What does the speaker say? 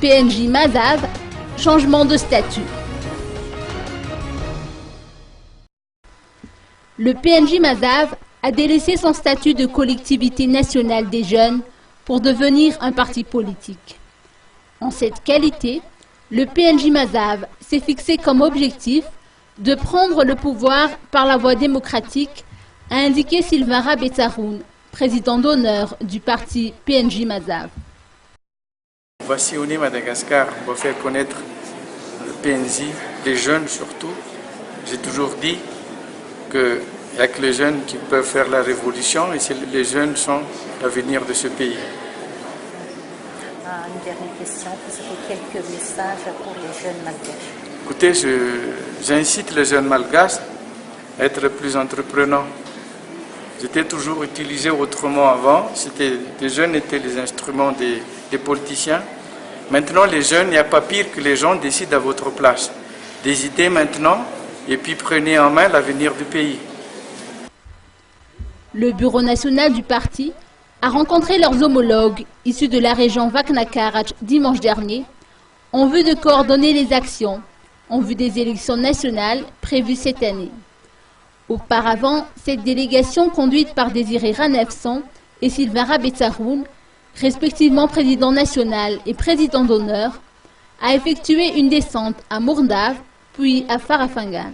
PNJ Mazav, changement de statut. Le PNJ Mazav a délaissé son statut de collectivité nationale des jeunes pour devenir un parti politique. En cette qualité, le PNJ Mazav s'est fixé comme objectif de prendre le pouvoir par la voie démocratique, a indiqué Silvara Betsaroun, président d'honneur du parti PNJ Mazav. On va sillonner Madagascar, on va faire connaître le PNJ, les jeunes surtout. J'ai toujours dit qu'il n'y a que les jeunes qui peuvent faire la révolution et les jeunes sont l'avenir de ce pays. Une dernière question, vous avez quelques messages pour les jeunes malgaches? Écoutez, j'incite les jeunes malgaches à être plus entreprenants. J'étais toujours utilisé autrement avant. Les jeunes étaient les instruments des politiciens. Maintenant, les jeunes, il n'y a pas pire que les gens décident à votre place. Décidez maintenant et puis prenez en main l'avenir du pays. Le bureau national du parti a rencontré leurs homologues issus de la région Vakna-Karach dimanche dernier en vue de coordonner les actions en vue des élections nationales prévues cette année. Auparavant, cette délégation conduite par Désiré Ranefson et Silvara Betsaroun, respectivement président national et président d'honneur, a effectué une descente à Mourndave puis à Farafangan.